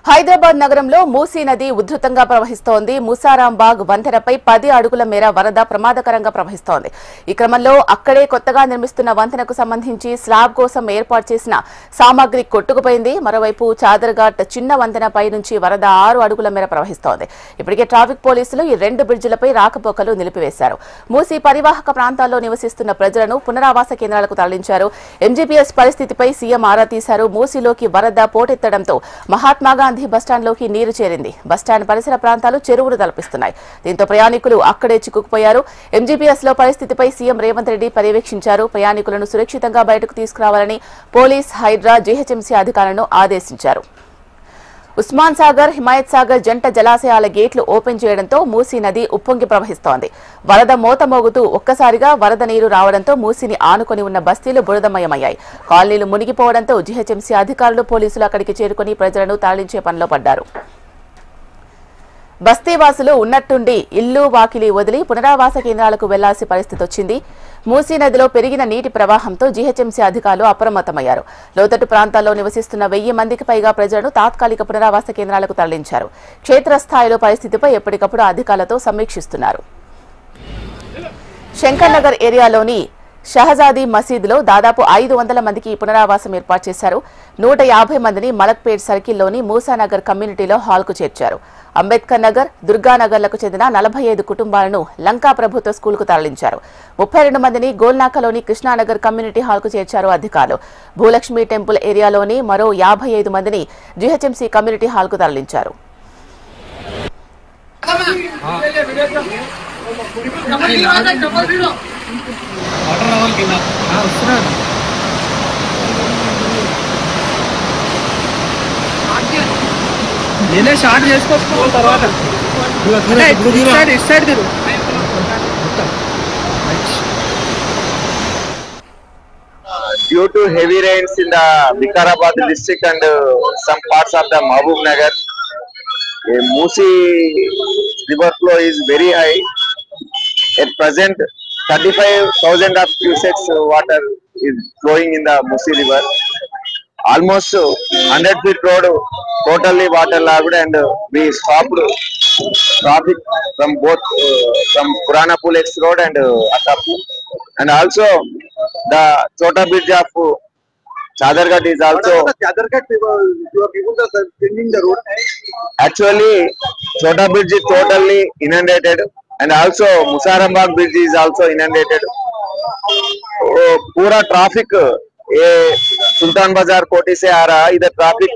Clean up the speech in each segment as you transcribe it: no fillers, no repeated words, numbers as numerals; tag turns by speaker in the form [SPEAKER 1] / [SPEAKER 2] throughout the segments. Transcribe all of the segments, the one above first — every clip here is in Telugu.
[SPEAKER 1] హైదరాబాద్ నగరంలో మూసీ నది ఉధృతంగా ప్రవహిస్తోంది. ముసారాంబాగ్ వంతెనపై 10 అడుగుల మేర వరద ప్రమాదకరంగా ప్రవహిస్తోంది. ఈ క్రమంలో అక్కడే కొత్తగా నిర్మిస్తున్న వంతెనకు సంబంధించి స్లాబ్ కోసం ఏర్పాటు చేసిన సామాగ్రి కొట్టుకుపోయింది. మరోవైపు చాదర్ఘాట్ చిన్న వంతెనపై నుంచి వరద 6 అడుగుల మేర ప్రవహిస్తోంది. ఇప్పటికే ట్రాఫిక్ పోలీసులు ఈ 2 బ్రిడ్జిలపై రాకపోకలు నిలిపివేశారు. మూసీ పరివాహక ప్రాంతాల్లో నివసిస్తున్న ప్రజలను పునరావాస కేంద్రాలకు తరలించారు. ఎంజీపీఎస్ పరిస్థితిపై సీఎం ఆరా తీశారు. మూసీలోకి వరద పోటెత్తడంతో మహాత్మా గాంధీ బస్టాండ్లోకి నీరు చేరింది. బస్టాండ్ పరిసర ప్రాంతాలు చెరువులు తలపిస్తున్నాయి. దీంతో ప్రయాణికులు అక్కడే చిక్కుకుపోయారు. ఎంజీపీఎస్ లో పరిస్థితిపై సీఎం రేవంత్ రెడ్డి పర్యవేక్షించారు. ప్రయాణికులను సురక్షితంగా బయటకు తీసుకురావాలని పోలీస్, హైడ్రా, జీహెచ్ఎంసీ అధికారులను ఆదేశించారు. ఉస్మాన్ సాగర్, హిమాయత్ సాగర్ జంట జలాశయాల గేట్లు ఓపెన్ చేయడంతో మూసీ నది ఉప్పొంగి ప్రవహిస్తోంది. వరద మోత మోగుతూ ఒక్కసారిగా వరద నీరు రావడంతో మూసీని ఆనుకొని ఉన్న బస్తీలు బురదమయమయ్యాయి. కాలనీలు మునిగిపోవడంతో జీహెచ్ఎంసీ అధికారులు, పోలీసులు అక్కడికి చేరుకుని ప్రజలను తరలించే పనిలో పడ్డారు. బస్తీవాసులు ఉన్నట్టుండి ఇల్లు వాకిలి వదిలి పునరావాస కేంద్రాలకు వెళ్లాల్సిన పరిస్థితి వచ్చింది. మూసీ నదిలో పెరిగిన నీటి ప్రవాహంతో జీహెచ్ఎంసీ అధికారులు అప్రమత్తమయ్యారు. లోతట్టు ప్రాంతాల్లో నివసిస్తున్న 1000 మందికి పైగా ప్రజలను తాత్కాలిక పునరావాస కేంద్రాలకు తరలించారు. క్షేత్రస్థాయిలో పరిస్థితిపై ఎప్పటికప్పుడు అధికారులతో సమీక్షిస్తున్నారు. శంకర్ నగర్ ఏరియాలోని షహజాదీ మసీదులో దాదాపు 500 మందికి పునరావాసం ఏర్పాటు చేశారు. 150 మందిని మలక్పేట్ సర్కిల్లోని మూసానగర్ కమ్యూనిటీలో హాల్కు చేర్చారు. అంబేద్కర్ నగర్, దుర్గానగర్లకు చెందిన 45 కుటుంబాలను లంకా ప్రభుత్వ స్కూల్కు తరలించారు. 32 మందిని గోల్నాకలోని కృష్ణానగర్ కమ్యూనిటీ హాల్కు చేర్చారు అధికారులు. భూలక్ష్మి టెంపుల్ ఏరియాలోని మరో 55 మందిని జీహెచ్ఎంసీ కమ్యూనిటీ హాల్కు తరలించారు.
[SPEAKER 2] నేనే షార్ట్ చేసుకోవచ్చు తర్వాత సైడ్ తిరుగు.
[SPEAKER 3] Due to heavy rains in the Vikarabad district and some parts of the Mahbub Nagar, Musi river flow is very high. At present, 35,000 of cusecs water is flowing in the Musi river. Almost 100 feet road totally waterlogged, and we stopped traffic from both from Purana Pool X road and Atapu, and also the Chota bridge of Chadarghat is also. Chadarghat people are bending the road. Actually, Chota bridge is totally inundated, and also Musarambag bridge is also inundated. पूरा ट्रैफिक ये सुल्तान बाजार कोटी से आ रहा है. इधर ट्रैफिक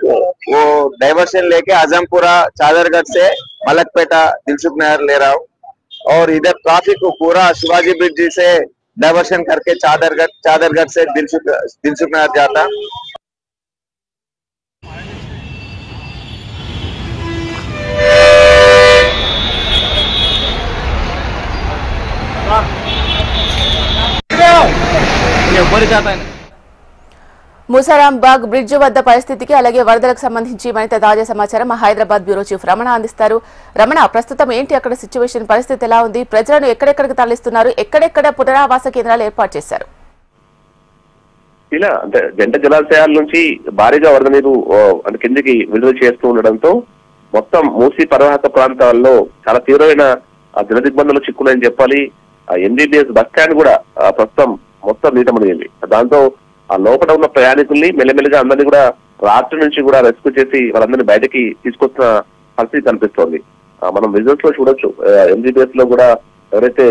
[SPEAKER 3] वो डाइवर्शन लेके आजमपुरा, चादरगढ़ से मलकपेटा, दिलसुख नगर ले रहा हूँ, और इधर ट्रैफिक पूरा शिवाजी ब्रिज से डाइवर्शन करके चादरगढ़ से दिलसुख नगर जाता.
[SPEAKER 1] ముసారాంబాగ్ బ్రిడ్జ్ వద్ద పరిస్థితికి, అలాగే వరదలకు సంబంధించి మరింత తాజా సమాచారం మా హైదరాబాద్ బ్యూరో చీఫ్ రమణ అందిస్తారు. రమణ, ప్రస్తుతం ఏంటి అక్కడ సిచ్యువేషన్, పరిస్థితి ఎలా ఉంది? ప్రజలను ఎక్కడెక్కడికి తరలిస్తున్నారు? ఎక్కడెక్కడ పునరావాస కేంద్రాలు ఏర్పాటు చేశారు?
[SPEAKER 4] ఇలా అంటే జంట జలాశయాల నుంచి భారీగా వరద నీరు అంటే కిందికి విడుదల చేస్తూ ఉండడంతో మొత్తం మూసీ పరివాహక ప్రాంతాల్లో చాలా తీవ్రమైన జల దిగ్బంధంలో చిక్కున్నాయని చెప్పాలి. ఎంజీబీఎస్ బస్ స్టాండ్ కూడా ప్రస్తుతం మొత్తం నీట మునిగింది. దాంతో ఆ లోపల ఉన్న ప్రయాణికుల్ని మెల్లమెల్లగా అందరినీ కూడా రాత్రి నుంచి కూడా రెస్క్యూ చేసి వాళ్ళందరినీ బయటకి తీసుకొస్తున్న పరిస్థితి కనిపిస్తోంది. మనం విజువల్స్ లో చూడొచ్చు. ఎంజీబీఎస్ లో కూడా ఎవరైతే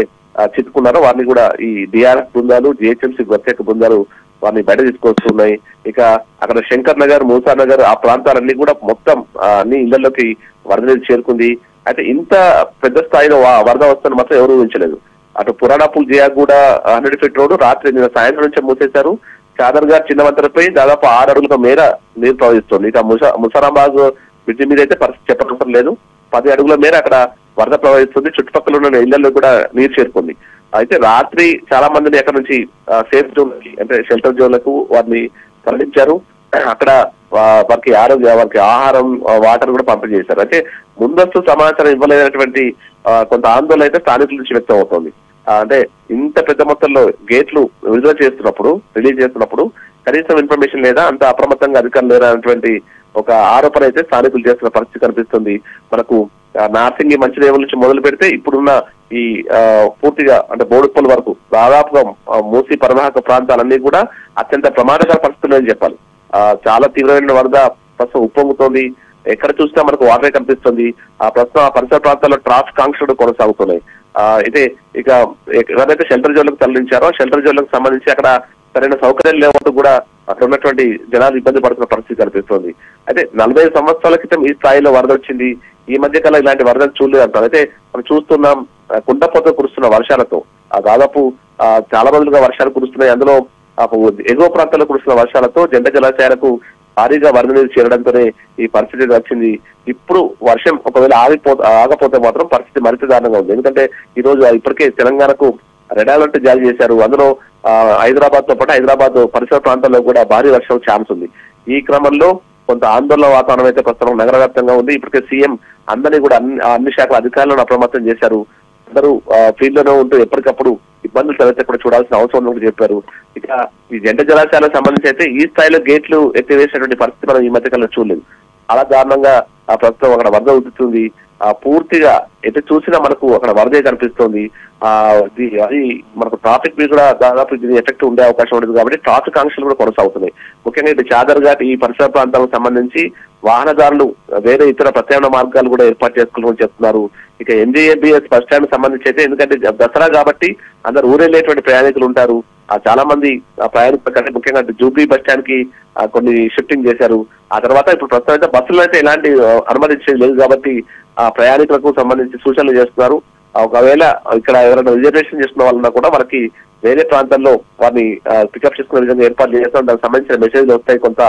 [SPEAKER 4] చిక్కుకున్నారో వారిని కూడా ఈ డిఆర్ఎఫ్ బృందాలు, జిహెచ్ఎంసీ ప్రత్యేక బృందాలు వారిని బయట తీసుకొస్తున్నాయి. ఇక అక్కడ శంకర్ నగర్, మూసా నగర్ ఆ ప్రాంతాలన్నీ కూడా మొత్తం అన్ని ఇళ్లలోకి వరద నీరు చేరుకుంది. అయితే ఇంత పెద్ద స్థాయిలో వరద వస్తుందని మాత్రం ఎవరు ఊహించలేదు. అటు పురాణాపూల్ జియాగూడ 100 ఫీట్ రోడ్డు రాత్రి నిన్న సాయంత్రం నుంచే మూసేశారు. చాదర్ఘాట్ చిన్న వంతెనపై దాదాపు 6 అడుగుల మేర నీరు ప్రవహిస్తుంది. ఇక ముసారాంబాగ్ బ్రిడ్జి మీద అయితే పరిస్థితి చెప్పడం లేదు. 10 అడుగుల మేర అక్కడ వరద ప్రవహిస్తుంది. చుట్టుపక్కల ఉన్న ఇళ్లలో కూడా నీరు చేరుకుంది. అయితే రాత్రి చాలా మందిని అక్కడ నుంచి సేఫ్ జోన్లకి అంటే షెల్టర్ జోన్లకు వారిని తరలించారు. అక్కడ వారికి ఆహారం, వాటర్ కూడా పంపిణీ చేశారు. అయితే ముందస్తు సమాచారం ఇవ్వలేనటువంటి కొంత ఆందోళన అయితే స్థానికుల నుంచి వ్యక్తం అవుతోంది. అంటే ఇంత పెద్ద మొత్తంలో గేట్లు విడుదల చేస్తున్నప్పుడు, రిలీజ్ చేస్తున్నప్పుడు కనీసం ఇన్ఫర్మేషన్ లేదా, అంత అప్రమత్తంగా అధికారులు లేరా అనేటువంటి ఒక ఆరోపణ అయితే స్థానికులు చేస్తున్న పరిస్థితి కనిపిస్తుంది. మనకు నార్సింగి మంచిదేవుల నుంచి మొదలు పెడితే ఇప్పుడున్న ఈ పూర్తిగా అంటే బోడుప్పల్ వరకు దాదాపుగా మూసీ పరివాహక ప్రాంతాలన్నీ కూడా అత్యంత ప్రమాదకర పరిస్థితులు అని చెప్పాలి. చాలా తీవ్రమైన వరద ప్రస్తుతం ఉప్పొంగుతోంది. ఎక్కడ చూసినా మనకు వాటరే కనిపిస్తుంది. ప్రస్తుతం ఆ పరిసర ప్రాంతాల్లో ట్రాఫిక్ ఆంక్షలు కొనసాగుతున్నాయి. అయితే ఇక ఎవరైతే షెల్టర్ జోన్లకు తరలించారో షెల్టర్ జోన్లకు సంబంధించి అక్కడ సరైన సౌకర్యాలు లేవంటూ కూడా అక్కడ ఉన్నటువంటి జనాలు ఇబ్బంది పడుతున్న పరిస్థితి కనిపిస్తుంది. అయితే 45 సంవత్సరాల క్రితం ఈ స్థాయిలో వరద వచ్చింది. ఈ మధ్య కాలం ఇలాంటి వరదలు చూడలేదు అంటారు. అయితే మనం చూస్తున్నాం కుండపోత కురుస్తున్న వర్షాలతో దాదాపు చాలా రోజులుగా వర్షాలు కురుస్తున్నాయి. అందులో ఎగువ ప్రాంతాల్లో కురుస్తున్న వర్షాలతో జంట జలాశయాలకు భారీగా వరద నీరు చేరడంతోనే ఈ పరిస్థితి వచ్చింది. ఇప్పుడు వర్షం ఒకవేళ ఆగపోతే మాత్రం పరిస్థితి మరింత దారుణంగా ఉంది. ఎందుకంటే ఈ రోజు ఇప్పటికే తెలంగాణకు రెడ్ అలర్ట్ జారీ చేశారు. అందులో హైదరాబాద్ తో పాటు హైదరాబాద్ పరిసర ప్రాంతాల్లో కూడా భారీ వర్షం ఛాన్స్ ఉంది. ఈ క్రమంలో కొంత ఆందోళన వాతావరణం అయితే ప్రస్తుతం నగర వ్యాప్తంగా ఉంది. ఇప్పటికే సీఎం అందరినీ కూడా అన్ని శాఖల అధికారులను అప్రమత్తం చేశారు. అందరూ ఫీల్డ్ లోనే ఉంటూ ఎప్పటికప్పుడు ఇబ్బందులు తలెత్తకుండా చూడాల్సిన అవసరం ఉందని చెప్పారు. ఇక ఈ జంట జలాశయాలకు సంబంధించి అయితే ఈ స్థాయిలో గేట్లు ఎత్తివేసినటువంటి పరిస్థితి మనం ఈ మధ్య కాలంలో చూడలేదు. చాలా దారుణంగా ప్రస్తుతం అక్కడ వరద ఉదుతుంది. పూర్తిగా ఎటు చూసినా మనకు అక్కడ వరదే కనిపిస్తోంది. అది మనకు ట్రాఫిక్ మీద కూడా దాదాపు దీని ఎఫెక్ట్ ఉండే అవకాశం ఉండదు కాబట్టి ట్రాఫిక్ ఆంక్షలు కూడా కొనసాగుతున్నాయి. ముఖ్యంగా ఇటు చాదర్ ఘాట్ ఈ పరిసర ప్రాంతాలకు సంబంధించి వాహనదారులు వేరే ఇతర ప్రత్యామ్నాయ మార్గాలు కూడా ఏర్పాటు చేసుకోవాలని చెప్తున్నారు. ఇక NJABS బస్ స్టాండ్ సంబంధించి అయితే ఎందుకంటే దసరా కాబట్టి అందరు ఊరెళ్ళేటువంటి ప్రయాణికులు ఉంటారు. చాలా మంది ప్రయాణికుల కంటే ముఖ్యంగా జూబ్లీ బస్ స్టాండ్ కి కొన్ని షిఫ్టింగ్ చేశారు. ఆ తర్వాత ఇప్పుడు ప్రస్తుతం అయితే బస్సులో అయితే ఎలాంటి అనుమతించేది లేదు కాబట్టి ప్రయాణికులకు సంబంధించి సూచనలు చేస్తున్నారు. ఒకవేళ ఇక్కడ ఎవరైనా రిజర్వేషన్ చేసుకున్న వాళ్ళన్నా కూడా మనకి వేరే ప్రాంతాల్లో వారిని పికప్ చేసుకునే విధంగా ఏర్పాటు చేస్తాం. దానికి సంబంధించిన మెసేజ్లు వస్తాయి, కొంత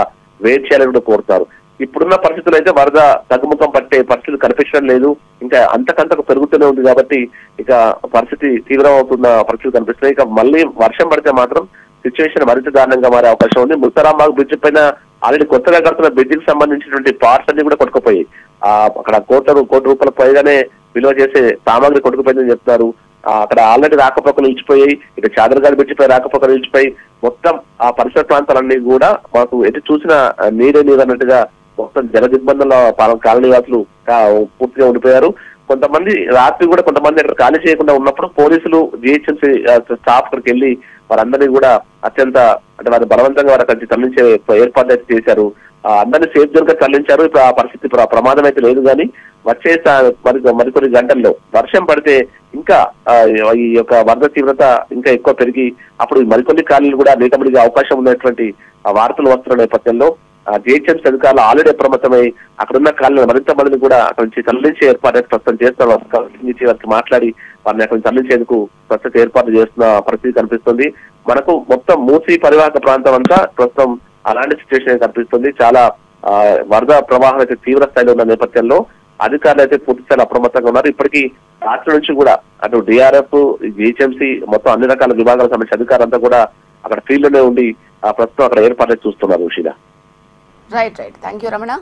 [SPEAKER 4] వెయిట్ చేయాలని కూడా కోరుతారు. ఇప్పుడున్న పరిస్థితులు అయితే వరద తగ్గుముఖం పట్టే పరిస్థితి కనిపించడం లేదు. ఇంకా అంతకంతకు పెరుగుతూనే ఉంది కాబట్టి ఇక పరిస్థితి తీవ్రమవుతున్న పరిస్థితి కనిపిస్తుంది. ఇక మళ్ళీ వర్షం పడితే మాత్రం సిచ్యువేషన్ మరింత దారుణంగా మారే అవకాశం ఉంది. ముస్తారాంబాగ్ బ్రిడ్జ్ పైన ఆల్రెడీ కొత్తగా కడుతున్న బ్రిడ్జికి సంబంధించినటువంటి పార్ట్స్ అన్ని కూడా కొట్టుకుపోయాయి. అక్కడ కోటి రూపాయల పైగానే విలువ చేసే సామాగ్రి కొట్టుకుపోయిందని చెప్తున్నారు. అక్కడ ఆల్రెడీ రాకపోకలు నిలిచిపోయాయి. ఇక చాదర్ఘాట్ బ్రిడ్జ్ పై రాకపోకలు నిలిచిపోయి మొత్తం ఆ పరిసర ప్రాంతాలన్నీ కూడా మాకు ఎటు చూసిన నీరే నీరు అన్నట్టుగా మొత్తం జల దిగ్బంధంలో కాలనీ వాసులు పూర్తిగా ఉండిపోయారు. కొంతమంది రాత్రి కూడా కొంతమంది అక్కడ ఖాళీ చేయకుండా ఉన్నప్పుడు పోలీసులు GHMC స్టాఫ్ అక్కడికి వెళ్లి వారందరినీ కూడా అత్యంత అంటే వారి బలవంతంగా వారు అక్కడికి తరలించే ఏర్పాట్లు అయితే చేశారు. అందరినీ సేఫ్ జోన్ గా తరలించారు. ఇప్పుడు ఆ పరిస్థితి ప్రమాదం అయితే లేదు. కానీ వచ్చే మరికొన్ని గంటల్లో వర్షం పడితే ఇంకా ఈ యొక్క వరద తీవ్రత ఇంకా ఎక్కువ పెరిగి అప్పుడు మరికొన్ని కాలనీలు కూడా నీట మునిగే అవకాశం ఉన్నటువంటి వార్తలు వస్తున్న నేపథ్యంలో GHMC అధికారులు ఆల్రెడీ అప్రమత్తమై అక్కడున్న కాలనీలు మరింత మందిని కూడా అక్కడి నుంచి తరలించే ఏర్పాటు ప్రస్తుతం చేస్తున్నారు. వారికి మాట్లాడి వారిని అక్కడి నుంచి తరలించేందుకు ప్రస్తుతం ఏర్పాటు చేస్తున్న పరిస్థితి కనిపిస్తుంది. మనకు మొత్తం మూసీ పరివాహక ప్రాంతం అంతా ప్రస్తుతం అలాంటి సిచ్యువేషన్ కనిపిస్తుంది. చాలా వరద ప్రవాహం అయితే తీవ్ర స్థాయిలో ఉన్న నేపథ్యంలో అధికారులు అయితే పూర్తి స్థాయిలో అప్రమత్తంగా ఉన్నారు. ఇప్పటికీ రాష్ట్రం నుంచి కూడా అటు DRF, GHMC మొత్తం అన్ని రకాల విభాగాలకు సంబంధించిన అధికారులంతా కూడా అక్కడ ఫీల్డ్ లోనే ఉండి ప్రస్తుతం అక్కడ ఏర్పాట్లు చూస్తున్నారు. ఉషిదా.
[SPEAKER 1] రైట్. Thank you Ramana.